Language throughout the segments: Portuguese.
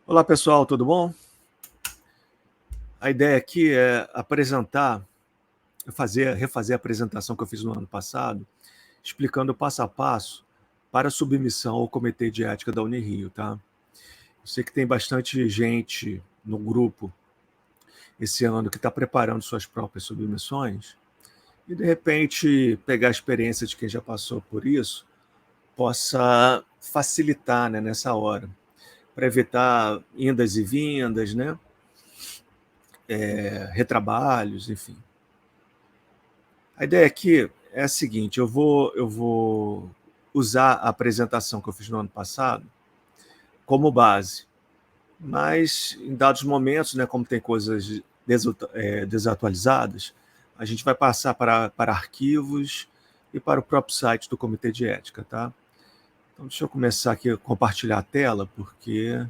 Olá pessoal, tudo bom? A ideia aqui é refazer a apresentação que eu fiz no ano passado, explicando o passo a passo para a submissão ao Comitê de Ética da Unirio, tá? Eu sei que tem bastante gente no grupo esse ano que está preparando suas próprias submissões e, de repente, pegar a experiência de quem já passou por isso possa facilitar, né, nessa hora, para evitar indas e vindas, né? Retrabalhos, enfim. A ideia aqui é a seguinte: eu vou usar a apresentação que eu fiz no ano passado como base, mas em dados momentos, né, como tem coisas desatualizadas, a gente vai passar para arquivos e para o próprio site do Comitê de Ética, tá? Então, deixa eu começar aqui a compartilhar a tela, porque...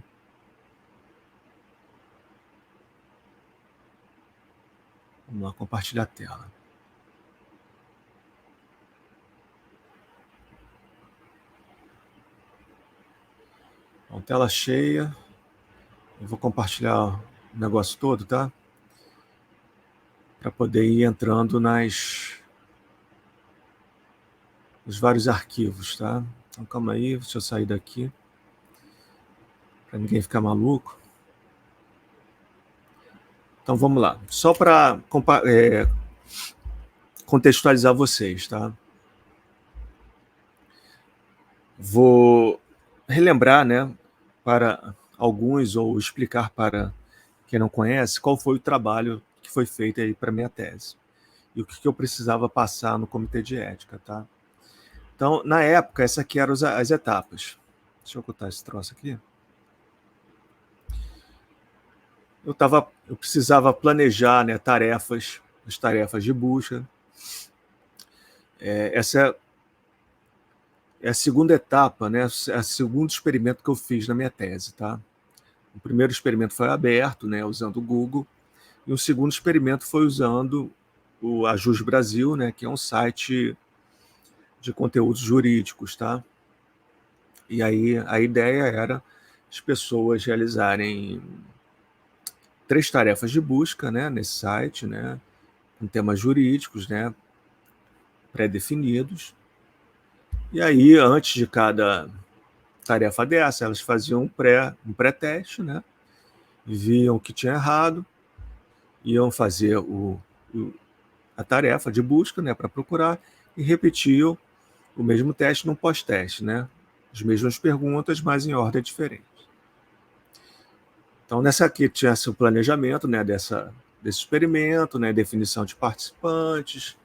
Vamos lá, compartilhar a tela. Bom, tela cheia. Eu vou compartilhar o negócio todo, tá? Para poder ir entrando nos vários arquivos, tá? Então, calma aí, deixa eu sair daqui, para ninguém ficar maluco. Então, vamos lá. Só para contextualizar vocês, tá? Vou relembrar, né, para alguns, ou explicar para quem não conhece, qual foi o trabalho que foi feito aí para minha tese e o que eu precisava passar no Comitê de Ética, tá? Então, na época, essa aqui eram as etapas. Deixa eu ocultar esse troço aqui. Eu precisava planejar, né, as tarefas de busca. Essa é a segunda etapa, né, é o segundo experimento que eu fiz na minha tese, tá? O primeiro experimento foi aberto, né, usando o Google, e o segundo experimento foi usando o Ajus Brasil, né, que é um site de conteúdos jurídicos, tá? E aí a ideia era as pessoas realizarem 3 tarefas de busca, né, nesse site, né, com temas jurídicos, né, pré-definidos. E aí, antes de cada tarefa dessa, elas faziam um pré-teste, né, viam o que tinha errado, iam fazer a tarefa de busca, né, para procurar, e repetiam o mesmo teste no pós-teste, né, as mesmas perguntas, mas em ordem diferente. Então, nessa aqui tinha o planejamento, né, desse experimento, né, definição de participantes,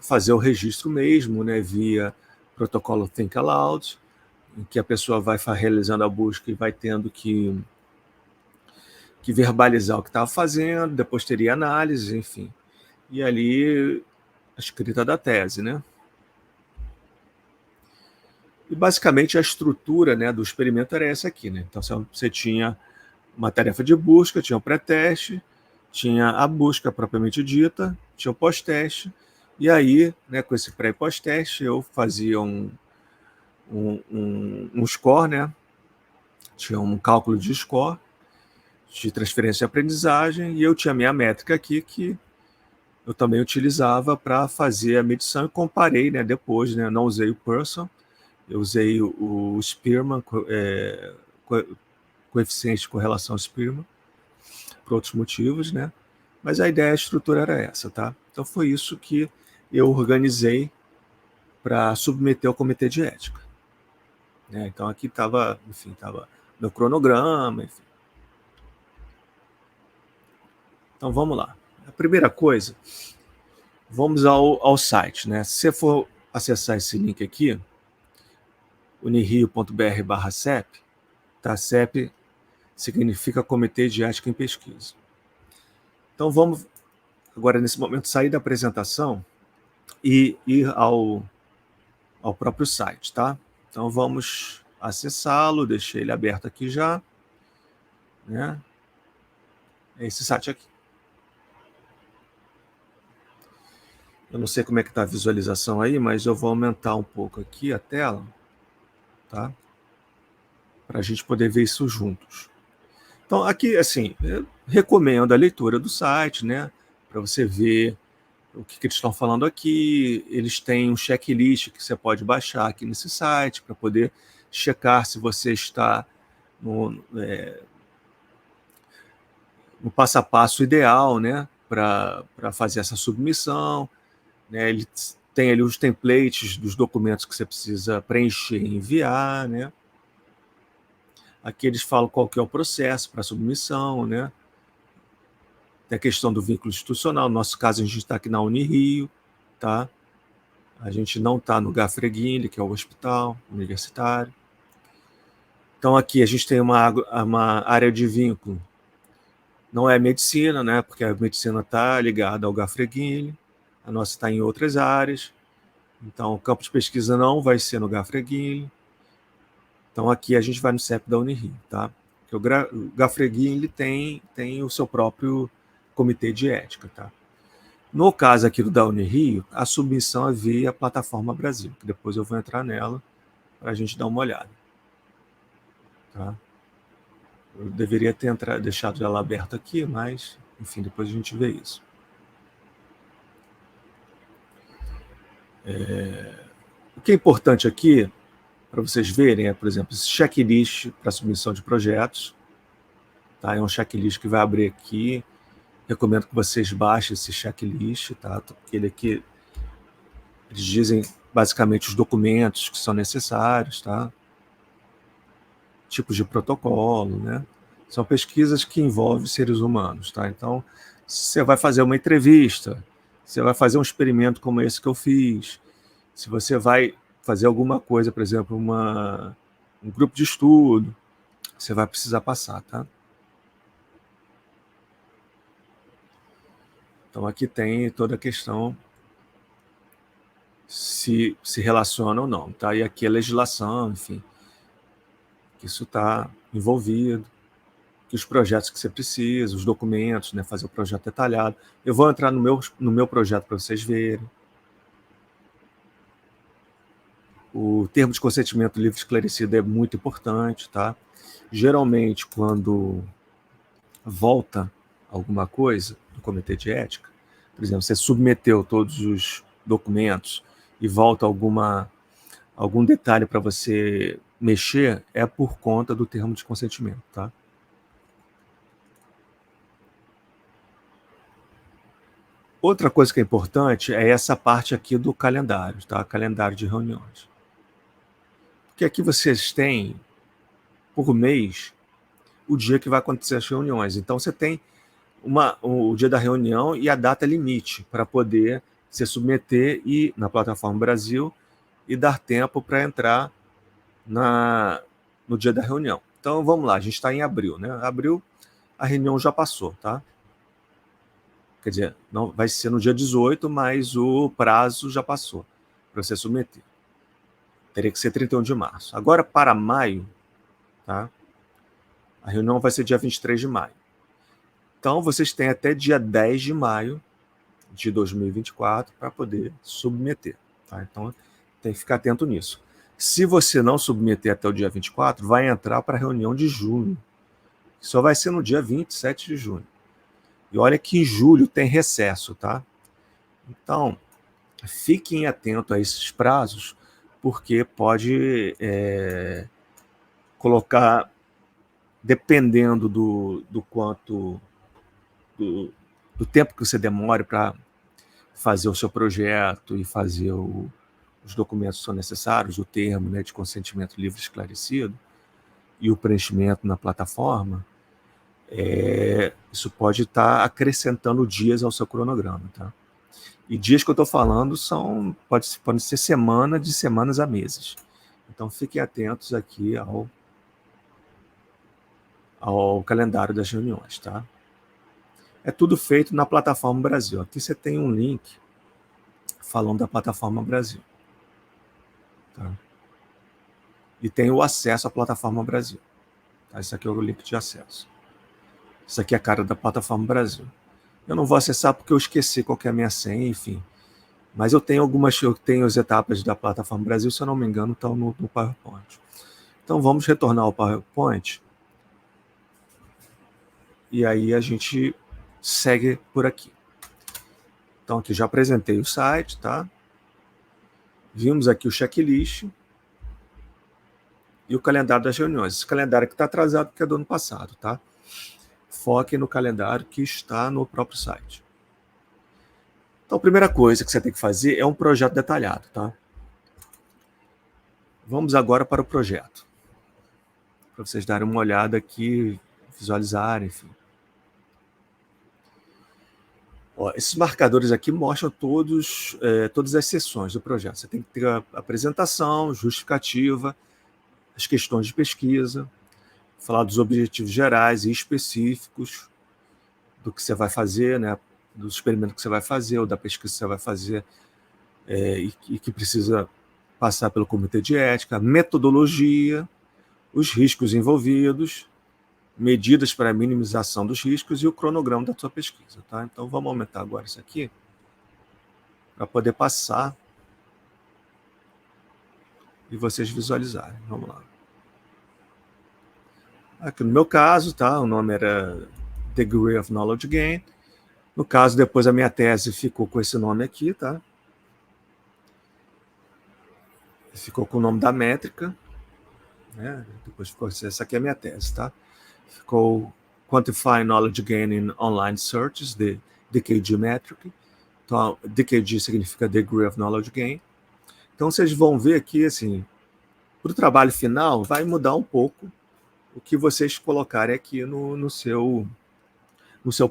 fazer o registro mesmo, né, via protocolo Think Aloud, em que a pessoa vai realizando a busca e vai tendo que verbalizar o que estava fazendo, depois teria análise, enfim. E ali a escrita da tese, né? E basicamente a estrutura, né, do experimento era essa aqui, né? Então você tinha uma tarefa de busca, tinha o pré-teste, tinha a busca propriamente dita, tinha o pós-teste, e aí, né, com esse pré e pós-teste, eu fazia um score, né? Tinha um cálculo de score, de transferência de aprendizagem, e eu tinha a minha métrica aqui, que eu também utilizava para fazer a medição, e comparei, né, depois, né? Não usei o Pearson, eu usei o Spearman, coeficiente de correlação Spearman, por outros motivos, né? Mas a ideia, a estrutura era essa, tá? Então foi isso que eu organizei para submeter ao Comitê de Ética, né? Então aqui estava, enfim, estava meu cronograma, enfim. Então vamos lá. A primeira coisa, vamos ao site, né? Se você for acessar esse link aqui, unirio.br/CEP, tá? CEP significa Comitê de Ética em Pesquisa. Então vamos agora, nesse momento, sair da apresentação e ir ao próprio site, tá? Então vamos acessá-lo, deixei ele aberto aqui já, né? É esse site aqui. Eu não sei como é que está a visualização aí, mas eu vou aumentar um pouco aqui a tela, tá? para a gente poder ver isso juntos. Então, aqui, assim, eu recomendo a leitura do site, né, para você ver o que eles estão falando aqui. Eles têm um checklist que você pode baixar aqui nesse site para poder checar se você está no passo a passo ideal, né, para fazer essa submissão. Né, ele tem ali os templates dos documentos que você precisa preencher e enviar, né. Aqui eles falam qual que é o processo para submissão, né. Tem a questão do vínculo institucional. No nosso caso, a gente está aqui na Unirio, tá? A gente não está no Gafreguinle, que é o hospital universitário. Então aqui a gente tem uma área de vínculo. Não é medicina, né? Porque a medicina está ligada ao Gafreguinle. A nossa está em outras áreas. Então o campo de pesquisa não vai ser no Gafreguinle. Então aqui a gente vai no CEP da Unirio, tá? Porque o Gafreguinle tem o seu próprio comitê de ética, tá? No caso aqui do da Unirio, a submissão é via Plataforma Brasil, que depois eu vou entrar nela para a gente dar uma olhada. Tá? Eu deveria ter deixado ela aberta aqui, mas, enfim, depois a gente vê isso. O que é importante aqui, para vocês verem, é, por exemplo, esse checklist para submissão de projetos. Tá? É um checklist que vai abrir aqui. Recomendo que vocês baixem esse checklist, tá? Porque ele aqui, eles dizem basicamente os documentos que são necessários, tá? Tipos de protocolo, né? São pesquisas que envolvem seres humanos, tá? Então, se você vai fazer uma entrevista, você vai fazer um experimento como esse que eu fiz, se você vai fazer alguma coisa, por exemplo, um grupo de estudo, você vai precisar passar, tá? Então, aqui tem toda a questão se relaciona ou não, tá? E aqui a legislação, enfim, que isso está envolvido, que os projetos que você precisa, os documentos, né, fazer o projeto detalhado. Eu vou entrar no meu projeto para vocês verem. O termo de consentimento livre esclarecido é muito importante, tá? Geralmente, quando volta alguma coisa do comitê de ética, por exemplo, você submeteu todos os documentos e volta algum detalhe para você mexer, é por conta do termo de consentimento, tá? Outra coisa que é importante é essa parte aqui do calendário, tá? Calendário de reuniões. Porque aqui vocês têm, por mês, o dia que vai acontecer as reuniões. Então você tem o dia da reunião e a data limite para poder se submeter na plataforma Brasil e dar tempo para entrar no dia da reunião. Então vamos lá, a gente está em abril, né? Abril, a reunião já passou, tá? Quer dizer, não vai ser no dia 18, mas o prazo já passou para você submeter. Teria que ser 31 de março. Agora, para maio, tá? A reunião vai ser dia 23 de maio. Então, vocês têm até dia 10 de maio de 2024 para poder submeter. Tá? Então, tem que ficar atento nisso. Se você não submeter até o dia 24, vai entrar para a reunião de junho. Só vai ser no dia 27 de junho. E olha que em julho tem recesso, tá? Então, fiquem atentos a esses prazos, porque pode colocar, dependendo do quanto, do tempo que você demore para fazer o seu projeto e fazer os documentos que são necessários, o termo, né, de consentimento livre esclarecido e o preenchimento na plataforma, isso pode estar acrescentando dias ao seu cronograma, tá? E dias que eu estou falando podem ser de semanas a meses. Então fiquem atentos aqui ao calendário das reuniões, tá? É tudo feito na plataforma Brasil. Aqui você tem um link falando da plataforma Brasil. Tá? E tem o acesso à plataforma Brasil. Tá? Esse aqui é o link de acesso. Isso aqui é a cara da plataforma Brasil. Eu não vou acessar porque eu esqueci qual que é a minha senha, enfim. Mas eu tenho as etapas da plataforma Brasil, se eu não me engano, estão no PowerPoint. Então, vamos retornar ao PowerPoint. E aí a gente segue por aqui. Então, aqui já apresentei o site, tá? Vimos aqui o checklist e o calendário das reuniões. Esse calendário que está atrasado porque é do ano passado, tá? Foque no calendário que está no próprio site. Então, a primeira coisa que você tem que fazer é um projeto detalhado, tá? Vamos agora para o projeto. Para vocês darem uma olhada aqui, visualizarem, enfim. Ó, esses marcadores aqui mostram todas as seções do projeto. Você tem que ter a apresentação, justificativa, as questões de pesquisa, falar dos objetivos gerais e específicos do que você vai fazer, né, do experimento que você vai fazer ou da pesquisa que você vai fazer e que precisa passar pelo comitê de ética, metodologia, os riscos envolvidos, medidas para a minimização dos riscos e o cronograma da sua pesquisa. Tá? Então, vamos aumentar agora isso aqui para poder passar e vocês visualizarem. Vamos lá. Aqui no meu caso, tá? O nome era Degree of Knowledge Gain. No caso, depois a minha tese ficou com esse nome aqui, tá? Ficou com o nome da métrica, né? Depois ficou essa aqui é a minha tese, tá? Ficou Quantify Knowledge Gain in Online Searches, DKG Metric. Então, DKG significa Degree of Knowledge Gain. Então, vocês vão ver aqui, assim, para o trabalho final, vai mudar um pouco o que vocês colocarem aqui no seu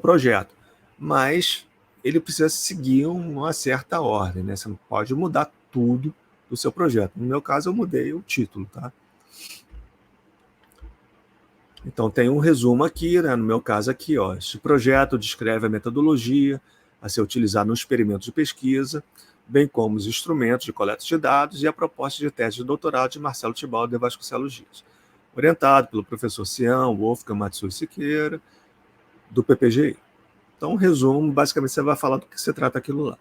projeto. Mas ele precisa seguir uma certa ordem, né? Você não pode mudar tudo do seu projeto. No meu caso, eu mudei o título, tá? Então, tem um resumo aqui, né? No meu caso aqui, ó. Este projeto descreve a metodologia a ser utilizada no experimento de pesquisa, bem como os instrumentos de coleta de dados e a proposta de tese de doutorado de Marcelo Tibaldi de Vasconcelos Dias, orientado pelo professor Cian Wolfgang Matsui Siqueira, do PPGI. Então, um resumo, basicamente você vai falar do que se trata aquilo lá.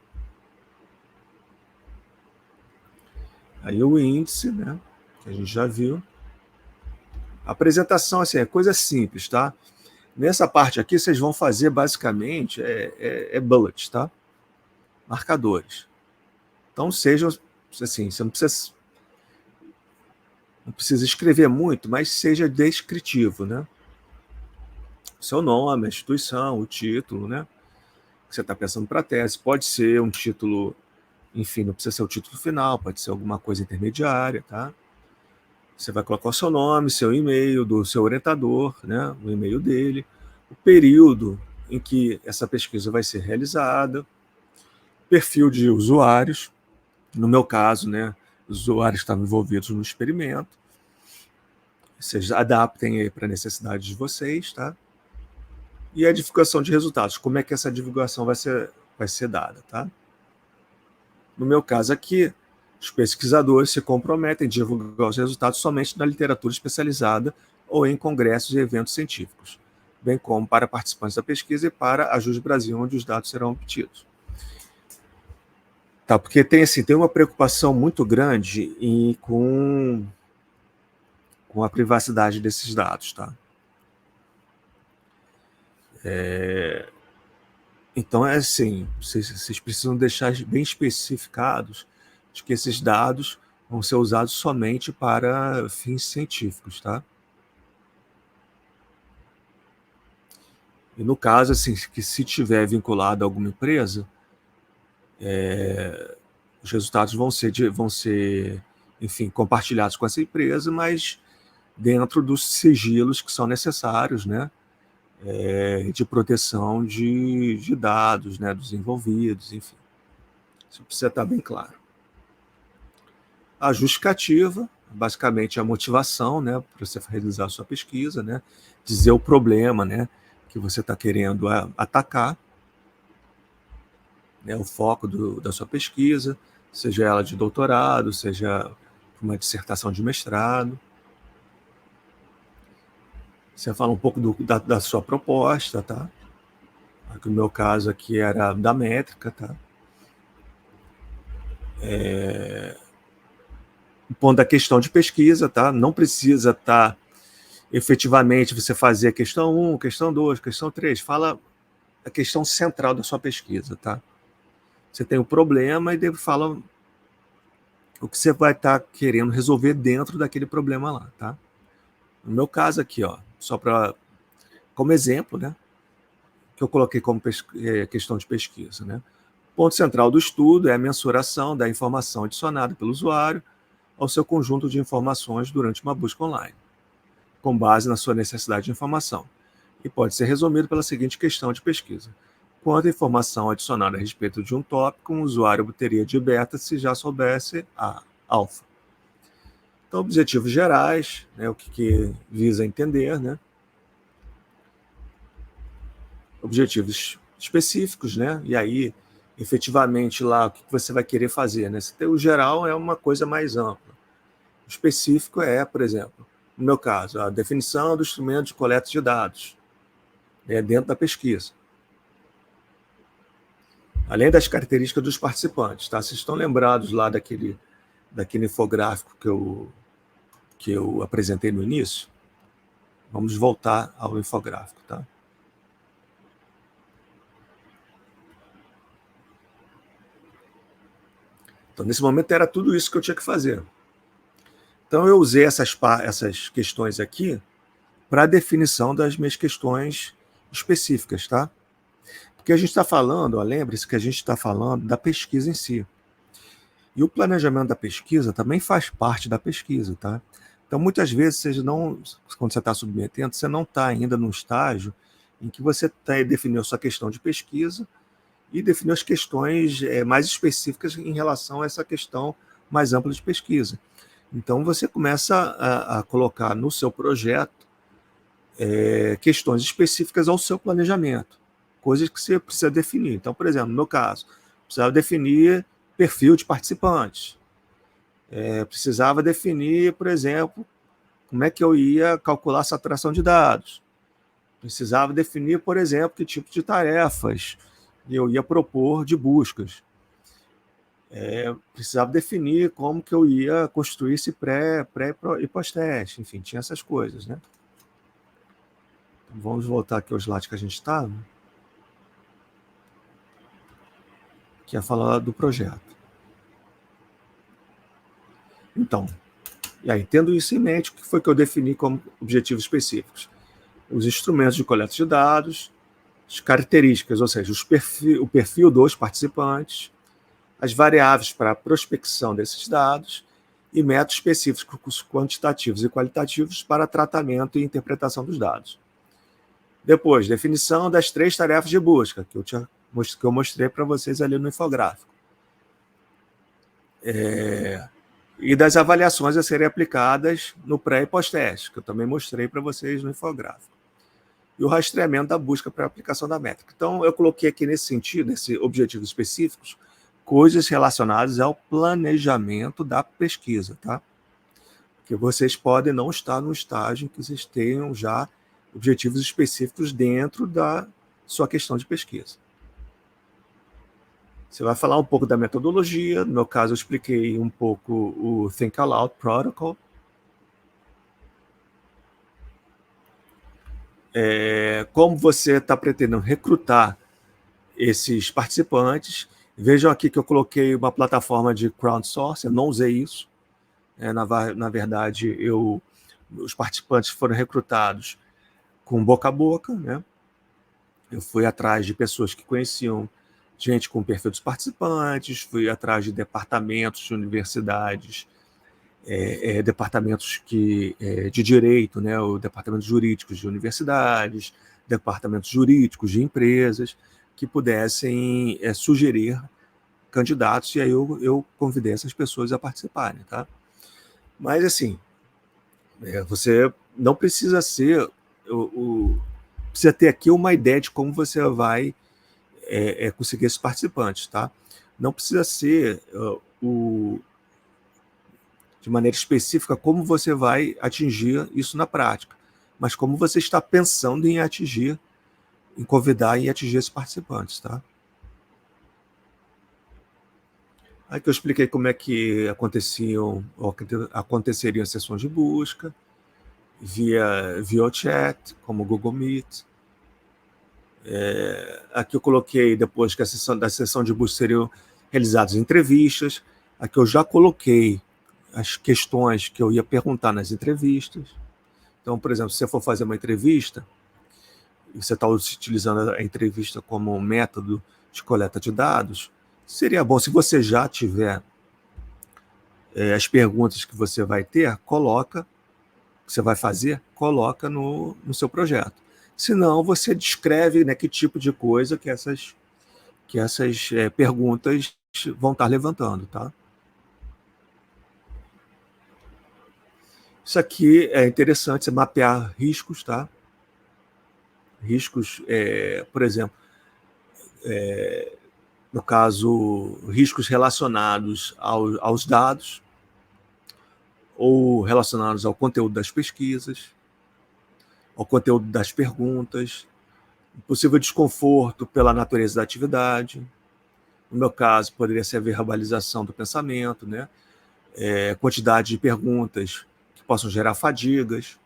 Aí o índice, né, que a gente já viu. A apresentação, assim, é coisa simples, tá? Nessa parte aqui, vocês vão fazer, basicamente, bullets, tá? Marcadores. Então, sejam, assim, você não precisa escrever muito, mas seja descritivo, né? O seu nome, a instituição, o título, né? Que você está pensando para a tese. Pode ser um título, enfim, não precisa ser o título final, pode ser alguma coisa intermediária, tá? Você vai colocar o seu nome, seu e-mail do seu orientador, né? O e-mail dele, o período em que essa pesquisa vai ser realizada, perfil de usuários, no meu caso, né? Os usuários estavam envolvidos no experimento. Vocês adaptem aí para a necessidade de vocês, tá? E a divulgação de resultados, como é que essa divulgação vai ser dada, tá? No meu caso aqui, os pesquisadores se comprometem a divulgar os resultados somente na literatura especializada ou em congressos e eventos científicos, bem como para participantes da pesquisa e para a JUS Brasil, onde os dados serão obtidos. Tá, porque tem uma preocupação muito grande com a privacidade desses dados, tá? Então, é assim, vocês precisam deixar bem especificados de que esses dados vão ser usados somente para fins científicos, tá? E no caso, assim, que se tiver vinculado a alguma empresa, os resultados vão ser, enfim, compartilhados com essa empresa, mas dentro dos sigilos que são necessários, né? De proteção de dados, né? Dos envolvidos, enfim. Isso precisa estar bem claro. A justificativa, basicamente a motivação, né, para você realizar a sua pesquisa, né, dizer o problema, né, que você está querendo atacar, né, o foco da sua pesquisa, seja ela de doutorado, seja uma dissertação de mestrado. Você fala um pouco da sua proposta, tá? No meu caso aqui era da métrica, tá? o ponto da questão de pesquisa, tá? Não precisa estar efetivamente você fazer a questão 1, questão 2, questão 3. Fala a questão central da sua pesquisa, tá? Você tem um problema e fala o que você vai estar querendo resolver dentro daquele problema lá, tá? No meu caso aqui, ó, só para como exemplo, né, que eu coloquei como questão de pesquisa, né? O ponto central do estudo é a mensuração da informação adicionada pelo usuário ao seu conjunto de informações durante uma busca online, com base na sua necessidade de informação, e pode ser resumido pela seguinte questão de pesquisa: quanta informação adicionada a respeito de um tópico um usuário obteria de beta se já soubesse a alfa? Então, objetivos gerais, né, o que visa entender, né? Objetivos específicos, né? E aí, efetivamente, lá, o que você vai querer fazer, né? O geral é uma coisa mais ampla. O específico é, por exemplo, no meu caso, a definição do instrumento de coleta de dados, né, dentro da pesquisa. Além das características dos participantes, tá? Vocês estão lembrados lá daquele infográfico que eu apresentei no início? Vamos voltar ao infográfico, tá? Então, nesse momento, era tudo isso que eu tinha que fazer. Então, eu usei essas questões aqui para a definição das minhas questões específicas, tá? Porque a gente está falando, lembre-se que a gente está falando da pesquisa em si. E o planejamento da pesquisa também faz parte da pesquisa, tá? Então, muitas vezes, quando você está submetendo, você não está ainda num estágio em que você definiu a sua questão de pesquisa e definiu as questões mais específicas em relação a essa questão mais ampla de pesquisa. Então, você começa a colocar no seu projeto questões específicas ao seu planejamento, coisas que você precisa definir. Então, por exemplo, no meu caso, precisava definir perfil de participantes. Precisava definir, por exemplo, como é que eu ia calcular a saturação de dados. Precisava definir, por exemplo, que tipo de tarefas eu ia propor de buscas. Precisava definir como que eu ia construir esse pré e pós-teste. Enfim, tinha essas coisas, né? Então, vamos voltar aqui ao slide que a gente está, que é falar do projeto. Então, e aí, tendo isso em mente, o que foi que eu defini como objetivos específicos? Os instrumentos de coleta de dados, as características, ou seja, o perfil dos participantes, as variáveis para a prospecção desses dados e métodos específicos quantitativos e qualitativos para tratamento e interpretação dos dados. Depois, definição das 3 tarefas de busca, que eu mostrei para vocês ali no infográfico. E das avaliações a serem aplicadas no pré e pós-teste, que eu também mostrei para vocês no infográfico. E o rastreamento da busca para a aplicação da métrica. Então, eu coloquei aqui nesse sentido, nesses objetivos específicos, coisas relacionadas ao planejamento da pesquisa, tá? Porque vocês podem não estar no estágio em que vocês tenham já objetivos específicos dentro da sua questão de pesquisa. Você vai falar um pouco da metodologia. No meu caso, eu expliquei um pouco o Think Aloud Protocol. Como você está pretendendo recrutar esses participantes. Vejam aqui que eu coloquei uma plataforma de crowdsourcing, eu não usei isso. Na verdade, os participantes foram recrutados com boca a boca, né? Eu fui atrás de pessoas que conheciam gente com o perfil dos participantes, fui atrás de departamentos de universidades, departamentos de direito, né? O departamentos jurídicos de universidades, departamentos jurídicos de empresas, que pudessem sugerir candidatos, e aí eu convidei essas pessoas a participarem, tá? Mas, assim, você não precisa precisa ter aqui uma ideia de como você vai conseguir esses participantes, tá? Não precisa ser de maneira específica como você vai atingir isso na prática, mas como você está pensando em convidar e atingir esses participantes, tá? Aqui eu expliquei como é que aconteceriam as sessões de busca, via chat, como o Google Meet. Aqui eu coloquei depois que da sessão de busca seriam realizadas entrevistas. Aqui eu já coloquei as questões que eu ia perguntar nas entrevistas. Então, por exemplo, se você for fazer uma entrevista, e você está utilizando a entrevista como um método de coleta de dados, seria bom, se você já tiver as perguntas que você vai ter, que você vai fazer, coloca no seu projeto. Senão, você descreve, né, que tipo de coisa que essas perguntas vão estar levantando, tá? Isso aqui é interessante, você mapear riscos, tá? Riscos, por exemplo, no caso, riscos relacionados aos dados ou relacionados ao conteúdo das pesquisas, ao conteúdo das perguntas, possível desconforto pela natureza da atividade. No meu caso, poderia ser a verbalização do pensamento, né? Quantidade de perguntas que possam gerar fadigas,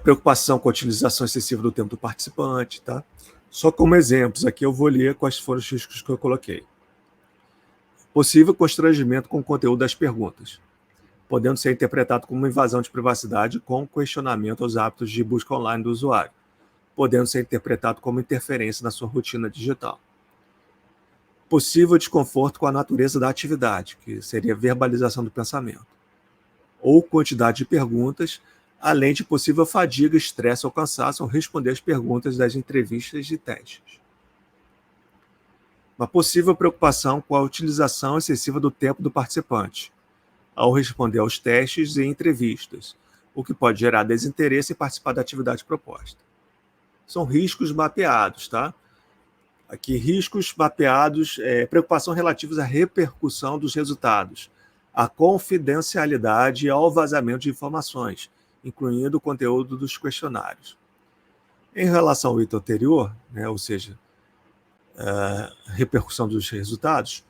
preocupação com a utilização excessiva do tempo do participante, tá? Só como exemplos, aqui eu vou ler quais foram os riscos que eu coloquei. Possível constrangimento com o conteúdo das perguntas, podendo ser interpretado como uma invasão de privacidade com questionamento aos hábitos de busca online do usuário, podendo ser interpretado como interferência na sua rotina digital. Possível desconforto com a natureza da atividade, que seria verbalização do pensamento, ou quantidade de perguntas, além de possível fadiga, estresse ou cansaço ao responder às perguntas das entrevistas e testes. Uma possível preocupação com a utilização excessiva do tempo do participante, ao responder aos testes e entrevistas, o que pode gerar desinteresse em participar da atividade proposta. São riscos mapeados, tá? Aqui, riscos mapeados, preocupação relativos à repercussão dos resultados, à confidencialidade e ao vazamento de informações, incluindo o conteúdo dos questionários. Em relação ao item anterior, né, ou seja, repercussão dos resultados,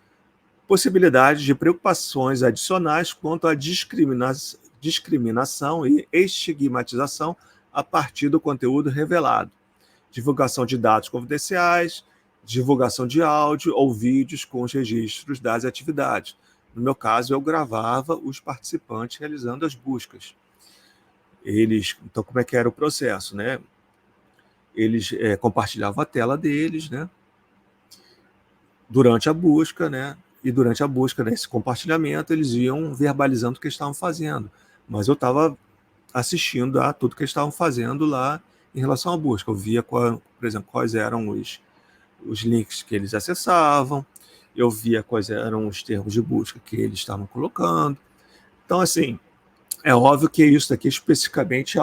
possibilidade de preocupações adicionais quanto à discriminação e estigmatização a partir do conteúdo revelado, divulgação de dados confidenciais, divulgação de áudio ou vídeos com os registros das atividades. No meu caso, eu gravava os participantes realizando as buscas. Então, como é que era o processo, né? Eles compartilhavam a tela deles, né? Durante a busca, né? E durante a busca, nesse compartilhamento, eles iam verbalizando o que estavam fazendo. Mas eu estava assistindo a tudo que eles estavam fazendo lá em relação à busca. Eu via, por exemplo, quais eram os links que eles acessavam, eu via quais eram os termos de busca que eles estavam colocando. Então, assim, é óbvio que isso daqui especificamente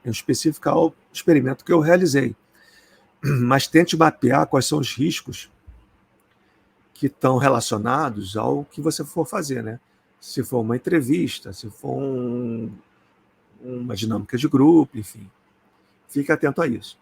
específico ao experimento que eu realizei. Mas tente mapear quais são os riscos que estão relacionados ao que você for fazer, né? Se for uma entrevista, se for uma dinâmica de grupo, enfim. Fique atento a isso.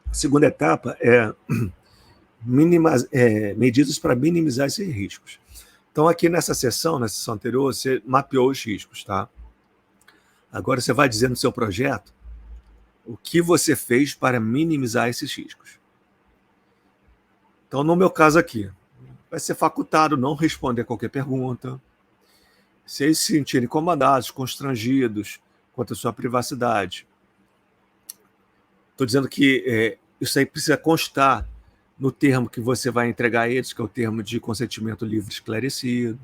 A segunda etapa é medidas para minimizar esses riscos. Então, aqui na sessão anterior, você mapeou os riscos, tá? Agora você vai dizer no seu projeto o que você fez para minimizar esses riscos. Então, no meu caso aqui, vai ser facultado não responder qualquer pergunta. Se eles se sentirem incomodados, constrangidos quanto à sua privacidade. Estou dizendo que isso aí precisa constar no termo que você vai entregar a eles, que é o termo de consentimento livre esclarecido.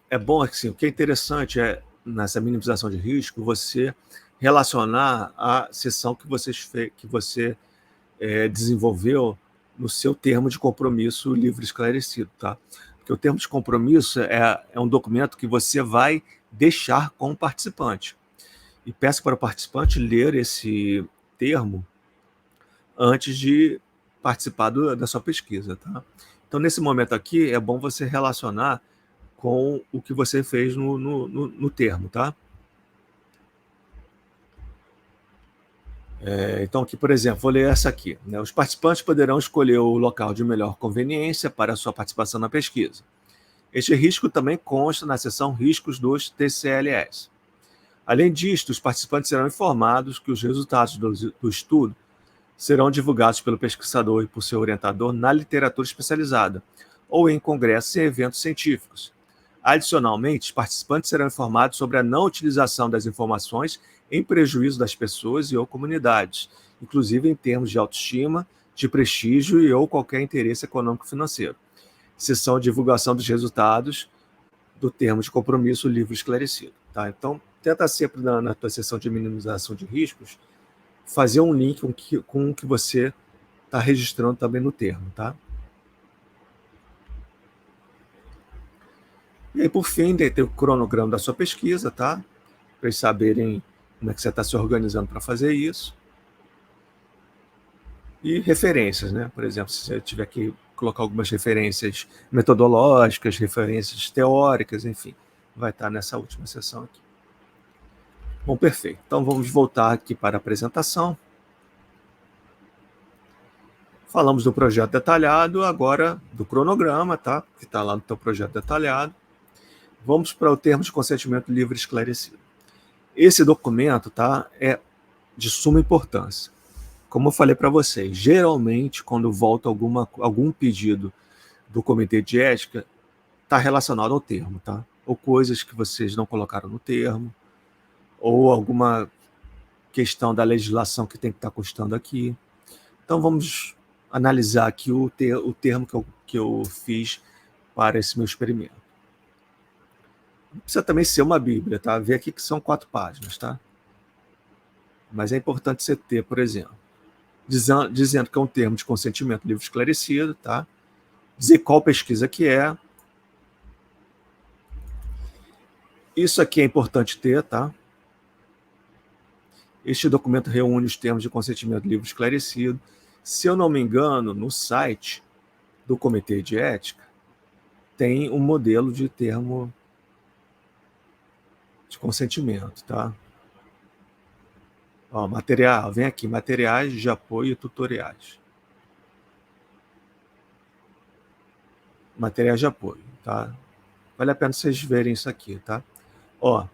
É bom, assim, o que é interessante nessa minimização de risco, você relacionar a sessão que você desenvolveu no seu termo de compromisso livre esclarecido, tá? Porque o termo de compromisso é um documento que você vai deixar com o participante. E peça para o participante ler esse termo antes de participar da sua pesquisa, tá? Então, nesse momento aqui, é bom você relacionar com o que você fez no termo, tá? Então, aqui, por exemplo, vou ler essa aqui, né? Os participantes poderão escolher o local de melhor conveniência para a sua participação na pesquisa. Este risco também consta na seção Riscos dos TCLS. Além disto, os participantes serão informados que os resultados do estudo serão divulgados pelo pesquisador e por seu orientador na literatura especializada ou em congressos e eventos científicos. Adicionalmente, os participantes serão informados sobre a não utilização das informações em prejuízo das pessoas e ou comunidades, inclusive em termos de autoestima, de prestígio e ou qualquer interesse econômico-financeiro. Seção de divulgação dos resultados do termo de compromisso livre esclarecido. Tá? Então, tenta sempre na tua seção de minimização de riscos fazer um link com o que você está registrando também no termo. Tá? E aí, por fim, tem o cronograma da sua pesquisa, tá? Para eles saberem como é que você está se organizando para fazer isso. E referências, né? Por exemplo, se você tiver que colocar algumas referências metodológicas, referências teóricas, enfim, vai estar nessa última seção aqui. Bom, perfeito. Então, vamos voltar aqui para a apresentação. Falamos do projeto detalhado, agora do cronograma, tá? Que está lá no teu projeto detalhado. Vamos para o termo de consentimento livre esclarecido. Esse documento, tá, é de suma importância. Como eu falei para vocês, geralmente, quando volta algum pedido do Comitê de Ética, está relacionado ao termo, tá? Ou coisas que vocês não colocaram no termo, ou alguma questão da legislação que tem que estar constando aqui. Então, vamos analisar aqui o termo que eu fiz para esse meu experimento. Não precisa também ser uma bíblia, tá? Vê aqui que são 4 páginas, tá? Mas é importante você ter, por exemplo, dizendo que é um termo de consentimento livre esclarecido, tá? Dizer qual pesquisa que é. Isso aqui é importante ter, tá? Este documento reúne os termos de consentimento livre esclarecido. Se eu não me engano, no site do Comitê de Ética, tem um modelo de termo de consentimento, tá? Ó, material, vem aqui, materiais de apoio e tutoriais. Materiais de apoio, tá? Vale a pena vocês verem isso aqui, tá? Ó,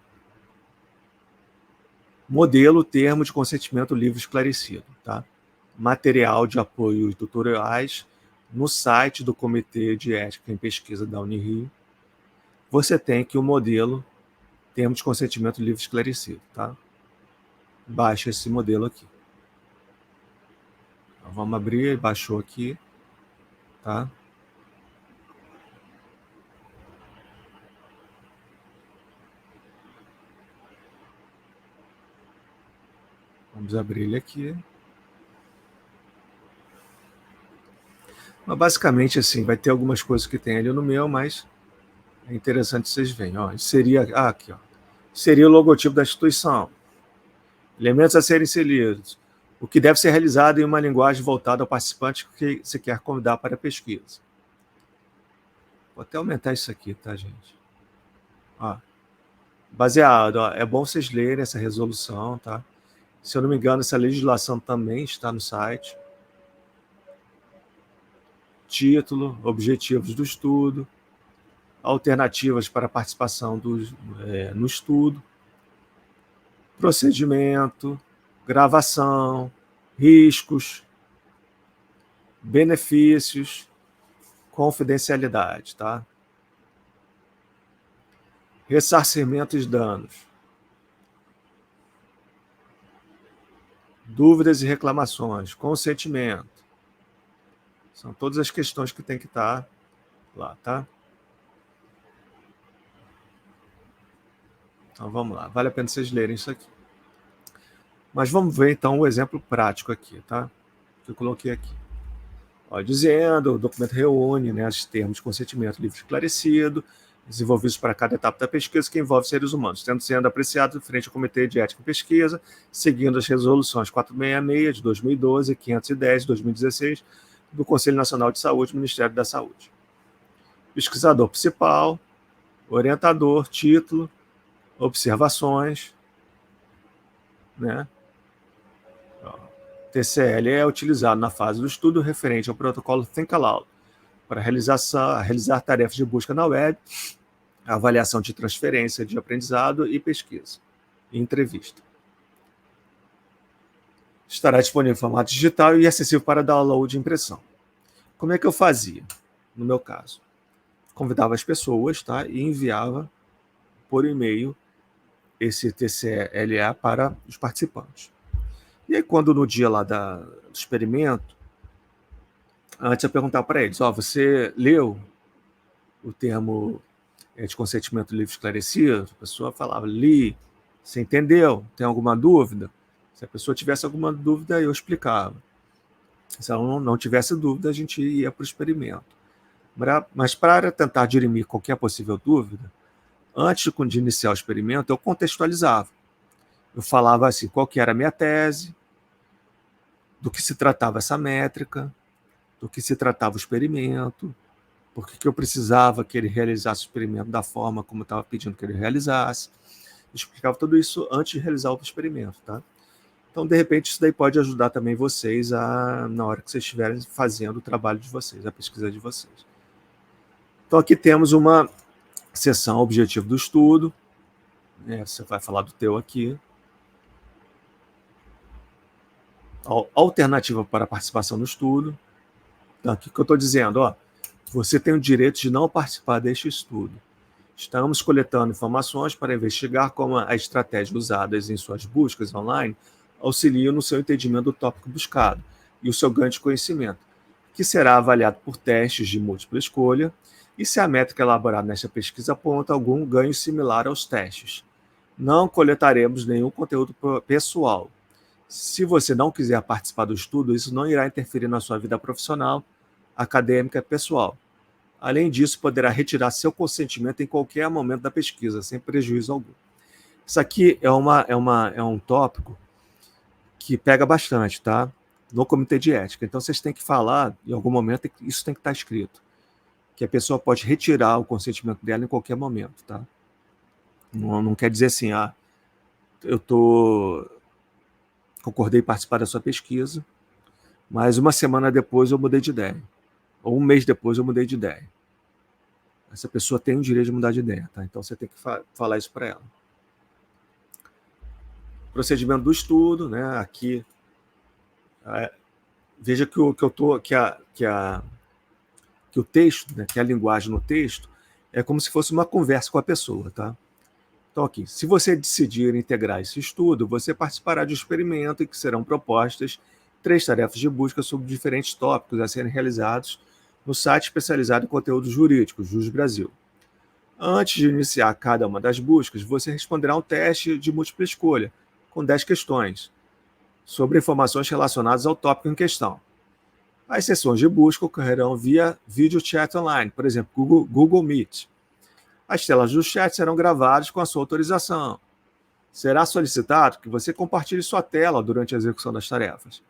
modelo termo de consentimento livre esclarecido, tá? Material de apoio e tutoriais no site do Comitê de Ética em Pesquisa da Unirio. Você tem aqui o modelo termo de consentimento livre esclarecido, tá? Baixa esse modelo aqui. Então, vamos abrir, baixou aqui, tá? Vamos abrir ele aqui. Mas basicamente assim, vai ter algumas coisas que tem ali no meu, mas é interessante vocês verem. Ó, seria aqui, ó. Seria o logotipo da instituição. Elementos a serem inseridos. O que deve ser realizado em uma linguagem voltada ao participante que se quer convidar para a pesquisa. Vou até aumentar isso aqui, tá, gente? Ó, baseado, ó, é bom vocês lerem essa resolução, tá? Se eu não me engano, essa legislação também está no site. Título, objetivos do estudo, alternativas para participação no estudo, procedimento, gravação, riscos, benefícios, confidencialidade, tá? Ressarcimento de danos, dúvidas e reclamações, consentimento. São todas as questões que tem que estar lá, tá? Então vamos lá, vale a pena vocês lerem isso aqui. Mas vamos ver então o exemplo prático aqui, tá? Que eu coloquei aqui. Ó, dizendo, o documento reúne, né, os termos de consentimento livre esclarecido, desenvolvidos para cada etapa da pesquisa que envolve seres humanos, tendo sendo apreciado frente ao Comitê de Ética e Pesquisa, seguindo as resoluções 466 de 2012, 510 de 2016, do Conselho Nacional de Saúde, Ministério da Saúde. Pesquisador principal, orientador, título, observações, né? TCL é utilizado na fase do estudo referente ao protocolo Think Aloud para realizar tarefas de busca na web, avaliação de transferência de aprendizado e pesquisa e entrevista. Estará disponível em formato digital e acessível para download e impressão. Como é que eu fazia, no meu caso? Convidava as pessoas, tá, e enviava por e-mail esse TCLA para os participantes. E aí, quando no dia lá do experimento, antes eu perguntava para eles, você leu o termo de consentimento livre esclarecido? A pessoa falava, li. Você entendeu? Tem alguma dúvida? Se a pessoa tivesse alguma dúvida, eu explicava. Se ela não tivesse dúvida, a gente ia para o experimento. Mas para tentar dirimir qualquer possível dúvida, antes de iniciar o experimento, eu contextualizava. Eu falava assim, qual que era a minha tese, do que se tratava essa métrica, do que se tratava o experimento, por que eu precisava que ele realizasse o experimento da forma como eu estava pedindo que ele realizasse. Eu explicava tudo isso antes de realizar o experimento, tá? Então, de repente, isso daí pode ajudar também vocês na hora que vocês estiverem fazendo o trabalho de vocês, a pesquisa de vocês. Então, aqui temos uma seção objetivo do estudo, né? Você vai falar do teu aqui. Alternativa para a participação no estudo. Então, aqui que eu estou dizendo, você tem o direito de não participar deste estudo. Estamos coletando informações para investigar como a estratégia usada em suas buscas online auxilia no seu entendimento do tópico buscado e o seu ganho de conhecimento, que será avaliado por testes de múltipla escolha e se a métrica elaborada nesta pesquisa aponta algum ganho similar aos testes. Não coletaremos nenhum conteúdo pessoal. Se você não quiser participar do estudo, isso não irá interferir na sua vida profissional, acadêmica e pessoal. Além disso, poderá retirar seu consentimento em qualquer momento da pesquisa, sem prejuízo algum. Isso aqui é um tópico que pega bastante, tá? No comitê de ética. Então, vocês têm que falar, em algum momento, isso tem que estar escrito, que a pessoa pode retirar o consentimento dela em qualquer momento, tá? Não quer dizer assim, concordei em participar da sua pesquisa, mas uma semana depois eu mudei de ideia. Ou um mês depois eu mudei de ideia. Essa pessoa tem o direito de mudar de ideia, tá? Então você tem que falar isso para ela. Procedimento do estudo, né? Aqui, veja que o texto, né? Que a linguagem no texto é como se fosse uma conversa com a pessoa, tá? Então aqui, se você decidir integrar esse estudo, você participará de um experimento em que serão propostas 3 tarefas de busca sobre diferentes tópicos a serem realizados no site especializado em conteúdos jurídicos, Jus Brasil. Antes de iniciar cada uma das buscas, você responderá um teste de múltipla escolha, com 10 questões, sobre informações relacionadas ao tópico em questão. As sessões de busca ocorrerão via vídeo chat online, por exemplo, Google Meet. As telas do chat serão gravadas com a sua autorização. Será solicitado que você compartilhe sua tela durante a execução das tarefas.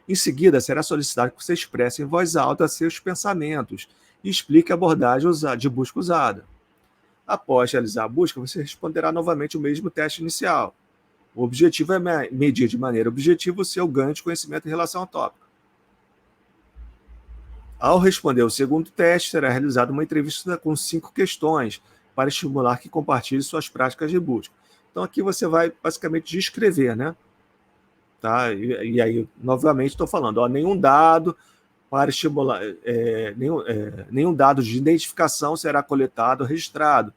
Em seguida, será solicitado que você expresse em voz alta seus pensamentos e explique a abordagem de busca usada. Após realizar a busca, você responderá novamente o mesmo teste inicial. O objetivo é medir de maneira objetiva o seu ganho de conhecimento em relação ao tópico. Ao responder o segundo teste, será realizada uma entrevista com 5 questões para estimular que compartilhe suas práticas de busca. Então, aqui você vai basicamente descrever, né? Tá? E aí, novamente, estou falando, nenhum dado para estimular, nenhum dado de identificação será coletado ou registrado,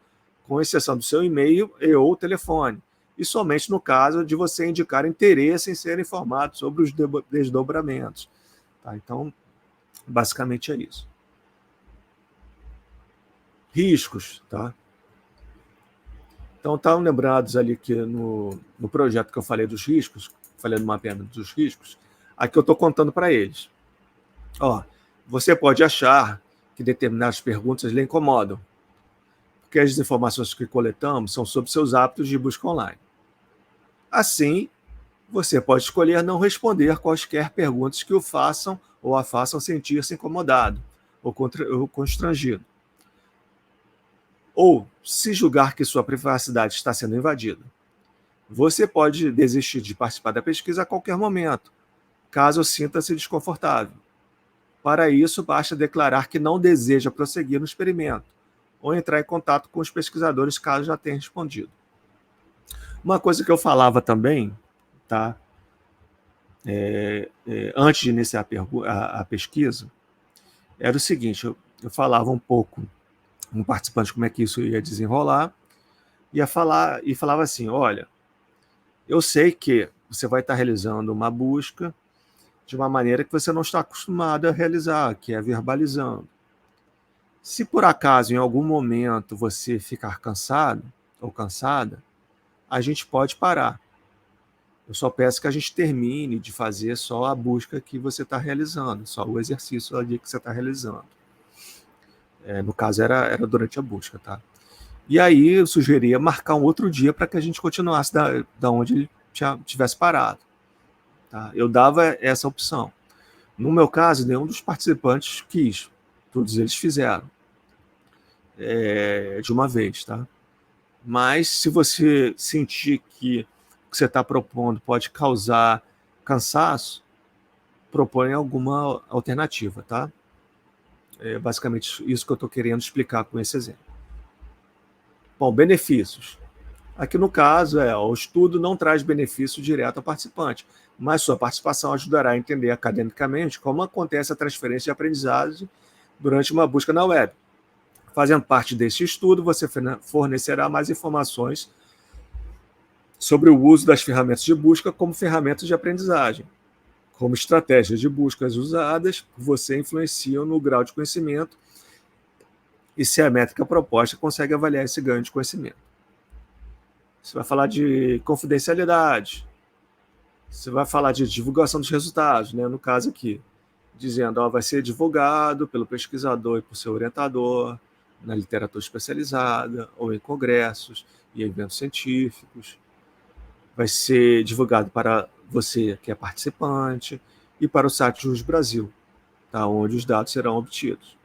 com exceção do seu e-mail e ou telefone, e somente no caso de você indicar interesse em ser informado sobre os desdobramentos. Tá? Então, basicamente é isso. Riscos, tá? Então, estão lembrados ali que no projeto que eu falei dos riscos, falei no mapeamento dos riscos, aqui eu estou contando para eles. Você pode achar que determinadas perguntas lhe incomodam, porque as informações que coletamos são sobre seus hábitos de busca online. Assim, Você pode escolher não responder quaisquer perguntas que o façam ou a façam sentir-se incomodado ou constrangido. Ou, se julgar que sua privacidade está sendo invadida, você pode desistir de participar da pesquisa a qualquer momento, caso sinta-se desconfortável. Para isso, basta declarar que não deseja prosseguir no experimento ou entrar em contato com os pesquisadores caso já tenha respondido. Uma coisa que eu falava também, tá? Antes de iniciar a pesquisa, era o seguinte: eu falava um pouco com um participante como é que isso ia desenrolar, e falava assim: olha, eu sei que você vai estar realizando uma busca de uma maneira que você não está acostumado a realizar, que é verbalizando. Se por acaso, em algum momento, você ficar cansado ou cansada, a gente pode parar. Eu só peço que a gente termine de fazer só a busca que você está realizando, só o exercício ali que você está realizando. No caso, era durante a busca, tá? E aí eu sugeria marcar um outro dia para que a gente continuasse da onde ele tivesse parado. Tá? Eu dava essa opção. No meu caso, nenhum dos participantes quis. Todos eles fizeram. De uma vez, tá? Mas se você sentir que o que você está propondo pode causar cansaço, propõe alguma alternativa, tá? É basicamente isso que eu estou querendo explicar com esse exemplo. Bom, benefícios. Aqui no caso, o estudo não traz benefício direto ao participante, mas sua participação ajudará a entender academicamente como acontece a transferência de aprendizagem durante uma busca na web. Fazendo parte desse estudo, você fornecerá mais informações sobre o uso das ferramentas de busca como ferramentas de aprendizagem. Como estratégias de buscas usadas, você influenciam no grau de conhecimento e se a métrica proposta consegue avaliar esse ganho de conhecimento. Você vai falar de confidencialidade, você vai falar de divulgação dos resultados, né? No caso aqui, dizendo, vai ser divulgado pelo pesquisador e por seu orientador, na literatura especializada, ou em congressos e eventos científicos. Vai ser divulgado para você que é participante e para o site JUS Brasil, tá? Onde os dados serão obtidos.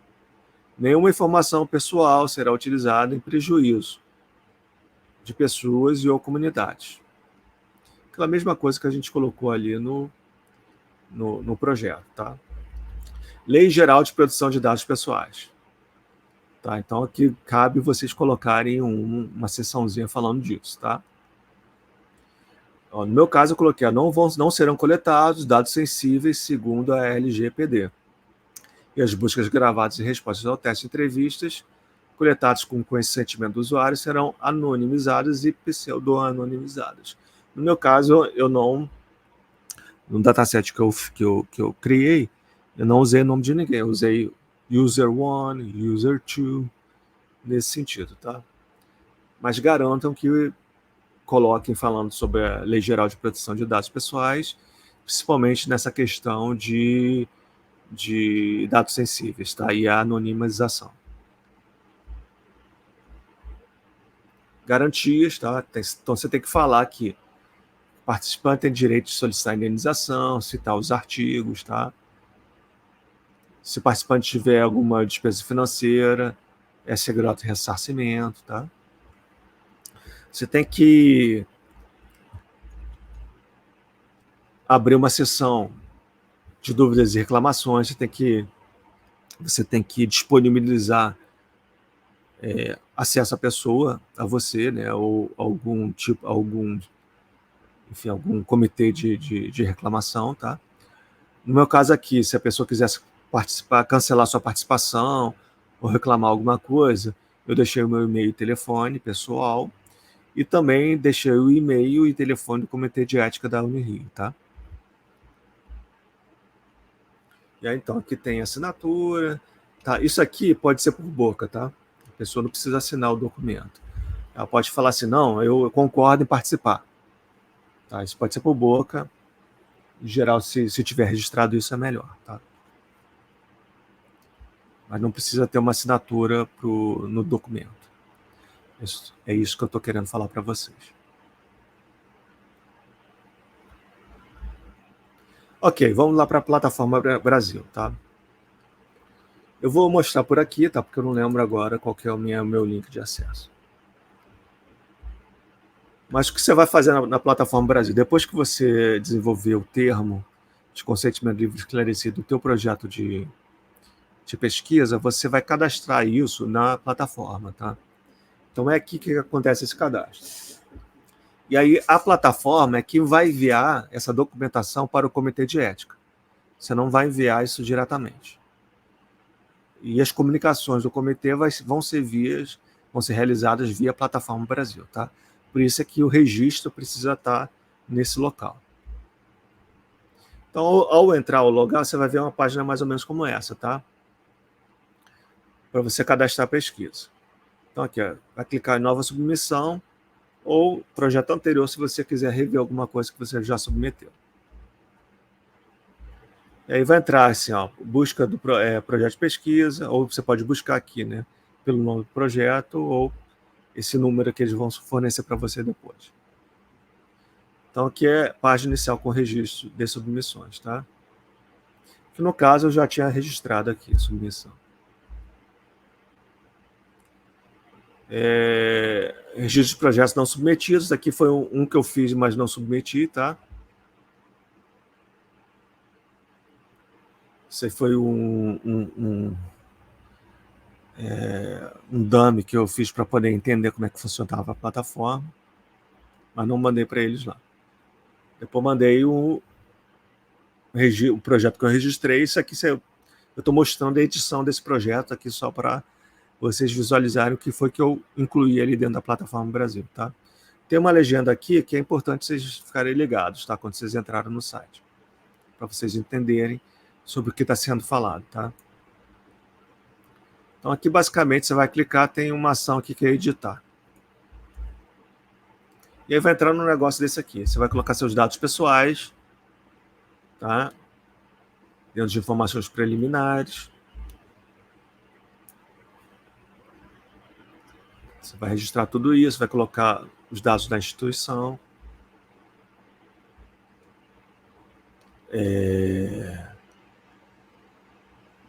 Nenhuma informação pessoal será utilizada em prejuízo de pessoas e ou comunidades. Aquela mesma coisa que a gente colocou ali no projeto. Tá? Lei Geral de Proteção de Dados Pessoais. Tá? Então, aqui cabe vocês colocarem uma seçãozinha falando disso. Tá? No meu caso, eu coloquei: não serão coletados dados sensíveis segundo a LGPD. E as buscas gravadas e respostas ao teste de entrevistas coletadas com consentimento do usuário serão anonimizadas e pseudo-anonimizadas. No meu caso, eu não, no dataset que eu criei, eu não usei o nome de ninguém, eu usei user 1, user 2, nesse sentido, tá? Mas garantam que coloquem falando sobre a Lei Geral de Proteção de Dados Pessoais, principalmente nessa questão de dados sensíveis, tá? E a anonimização. Garantias, tá? Então você tem que falar que o participante tem direito de solicitar indenização, citar os artigos, tá? Se o participante tiver alguma despesa financeira, é segurado de ressarcimento, tá? Você tem que abrir uma sessão de dúvidas e reclamações, você tem que disponibilizar acesso à pessoa, a você, né, ou algum comitê de reclamação, tá? No meu caso aqui, se a pessoa quisesse participar, cancelar sua participação ou reclamar alguma coisa, eu deixei o meu e-mail e telefone pessoal e também deixei o e-mail e telefone do Comitê de Ética da Unirio, tá? E aí, então, aqui tem assinatura, tá? Isso aqui pode ser por boca, tá? A pessoa não precisa assinar o documento. Ela pode falar assim: não, eu concordo em participar. Tá? Isso pode ser por boca. Em geral, se tiver registrado isso, é melhor, tá? Mas não precisa ter uma assinatura no documento. É isso que eu estou querendo falar para vocês. Ok, vamos lá para a plataforma Brasil, tá? Eu vou mostrar por aqui, tá? Porque eu não lembro agora qual que é o meu link de acesso. Mas o que você vai fazer na plataforma Brasil? Depois que você desenvolver o termo de consentimento livre esclarecido do teu projeto de pesquisa, você vai cadastrar isso na plataforma, tá? Então é aqui que acontece esse cadastro. E aí a plataforma é que vai enviar essa documentação para o comitê de ética. Você não vai enviar isso diretamente. E as comunicações do comitê vão ser realizadas via plataforma Brasil, tá? Por isso é que o registro precisa estar nesse local. Então, ao entrar ou logar, você vai ver uma página mais ou menos como essa, tá? Para você cadastrar a pesquisa. Então, aqui, ó, vai clicar em nova submissão ou projeto anterior, se você quiser rever alguma coisa que você já submeteu. E aí vai entrar assim, ó, busca do projeto de pesquisa, ou você pode buscar aqui, né, pelo nome do projeto, ou esse número que eles vão fornecer para você depois. Então, aqui é página inicial com registro de submissões, tá? Que no caso eu já tinha registrado aqui a submissão. Registro de projetos não submetidos. Aqui foi um que eu fiz, mas não submeti, tá? Esse foi um dummy que eu fiz para poder entender como é que funcionava a plataforma, mas não mandei para eles lá. Depois mandei o projeto que eu registrei. Isso aqui eu estou mostrando a edição desse projeto aqui só para vocês visualizarem o que foi que eu incluí ali dentro da plataforma Brasil, tá? Tem uma legenda aqui que é importante vocês ficarem ligados, tá? Quando vocês entrarem no site, para vocês entenderem sobre o que está sendo falado, tá? Então aqui basicamente você vai clicar, tem uma ação aqui que é editar. E aí vai entrar num negócio desse aqui. Você vai colocar seus dados pessoais, tá? Dentro de informações preliminares. Você vai registrar tudo isso, vai colocar os dados da instituição.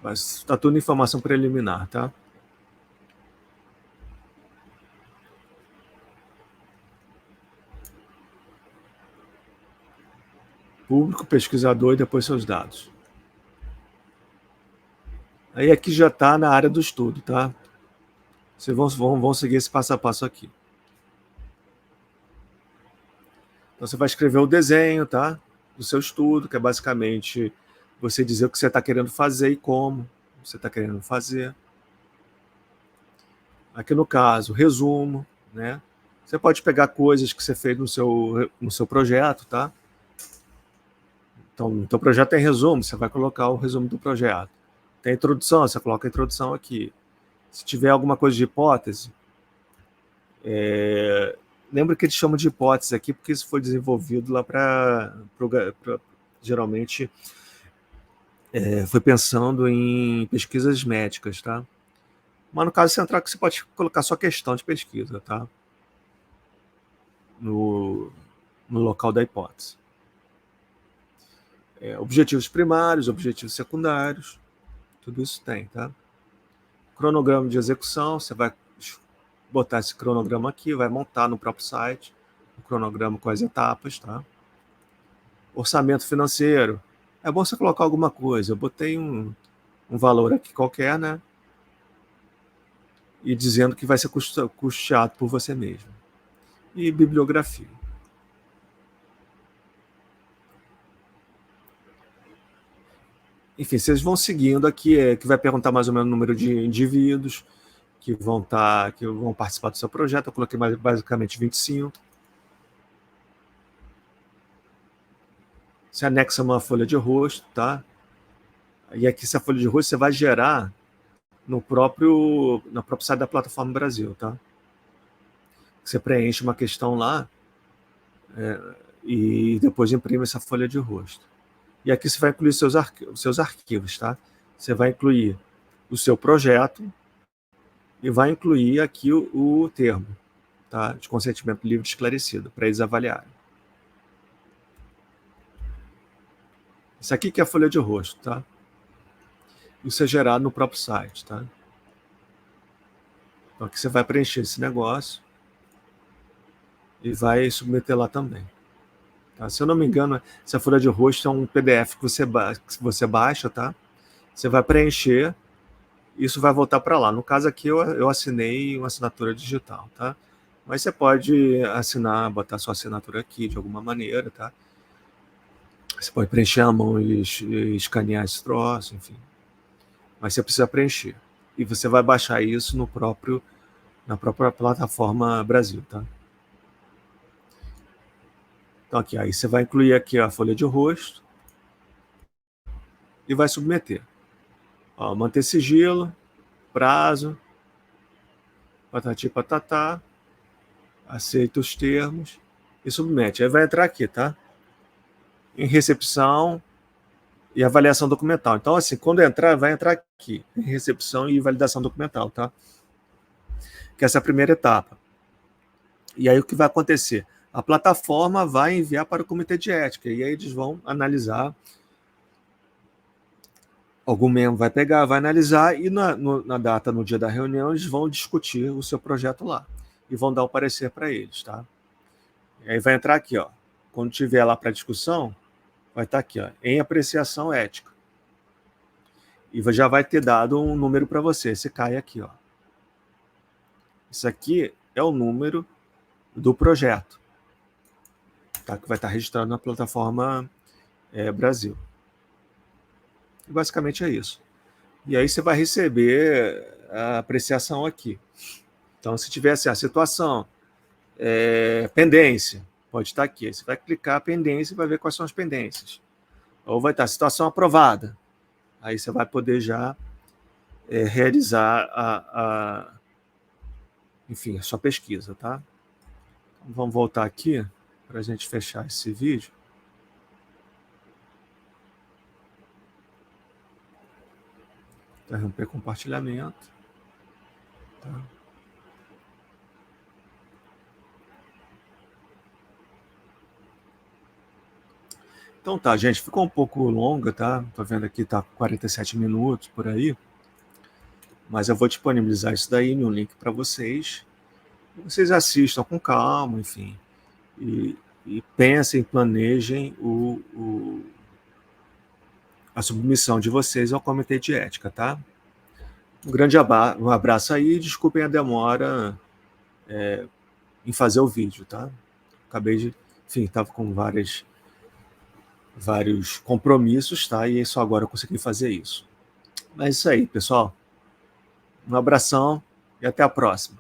Mas está tudo informação preliminar, tá? Público, pesquisador e depois seus dados. Aí aqui já está na área do estudo, tá? Vocês vão seguir esse passo a passo aqui. Então você vai escrever o desenho, tá? Do seu estudo, que é basicamente você dizer o que você está querendo fazer e como você está querendo fazer. Aqui no caso, resumo, né? Você pode pegar coisas que você fez no seu projeto, tá? Então, no teu projeto tem resumo, você vai colocar o resumo do projeto. Tem introdução, você coloca a introdução aqui. Se tiver alguma coisa de hipótese, lembra que eles chamam de hipótese aqui, porque isso foi desenvolvido lá geralmente, foi pensando em pesquisas médicas, tá? Mas no caso central, você pode colocar só questão de pesquisa, tá? No local da hipótese. Objetivos primários, objetivos secundários, tudo isso tem, tá? Cronograma de execução, você vai botar esse cronograma aqui, vai montar no próprio site, o cronograma com as etapas, tá? Orçamento financeiro, é bom você colocar alguma coisa. Eu botei um valor aqui qualquer, né? E dizendo que vai ser custeado por você mesmo. E bibliografia. Enfim, vocês vão seguindo aqui, que vai perguntar mais ou menos o número de indivíduos que vão participar do seu projeto. Eu coloquei basicamente 25. Você anexa uma folha de rosto, tá? E aqui essa folha de rosto você vai gerar no próprio site da plataforma Brasil, tá? Você preenche uma questão lá e depois imprime essa folha de rosto. E aqui você vai incluir seus arquivos, tá? Você vai incluir o seu projeto e vai incluir aqui o termo, tá? De consentimento livre esclarecido, para eles avaliarem. Isso aqui que é a folha de rosto, tá? Isso é gerado no próprio site, tá? Então aqui você vai preencher esse negócio e vai submeter lá também. Tá? Se eu não me engano, essa folha de rosto é um PDF que você baixa, tá? Você vai preencher, isso vai voltar para lá. No caso aqui eu assinei uma assinatura digital, tá? Mas você pode assinar, botar sua assinatura aqui de alguma maneira, tá? Você pode preencher a mão e escanear esse troço, enfim. Mas você precisa preencher. E você vai baixar isso na própria plataforma Brasil, tá? Então aqui, aí você vai incluir aqui a folha de rosto e vai submeter. Ó, manter sigilo, prazo, patati patatá, aceita os termos e submete. Aí vai entrar aqui, tá? Em recepção e avaliação documental. Então, assim, quando entrar, vai entrar aqui, em recepção e validação documental, tá? Que essa é a primeira etapa. E aí o que vai acontecer? A plataforma vai enviar para o comitê de ética, e aí eles vão analisar, algum membro vai pegar, vai analisar, e na data, no dia da reunião, eles vão discutir o seu projeto lá, e vão dar o parecer para eles, tá? E aí vai entrar aqui, ó, quando tiver lá para discussão, vai estar aqui, ó, em apreciação ética. E já vai ter dado um número para você, você cai aqui, ó. Isso aqui é o número do projeto, tá? Que vai estar registrado na plataforma Brasil. E basicamente é isso. E aí você vai receber a apreciação aqui. Então, se tiver assim, a situação, pendência, pode estar aqui. Você vai clicar pendência e vai ver quais são as pendências. Ou vai estar situação aprovada. Aí você vai poder já realizar enfim, a sua pesquisa, tá? Então, vamos voltar aqui para a gente fechar esse vídeo. Interromper compartilhamento. Tá? Então tá, gente, ficou um pouco longa, tá? Tô vendo aqui, tá 47 minutos por aí. Mas eu vou disponibilizar isso daí no link para vocês. Vocês assistam com calma, enfim. E pensem, planejem a submissão de vocês ao comitê de ética, tá? Um grande abraço aí, desculpem a demora em fazer o vídeo, tá? Acabei de, enfim, estava com vários compromissos, tá? E só agora eu consegui fazer isso. Mas é isso aí, pessoal. Um abração e até a próxima.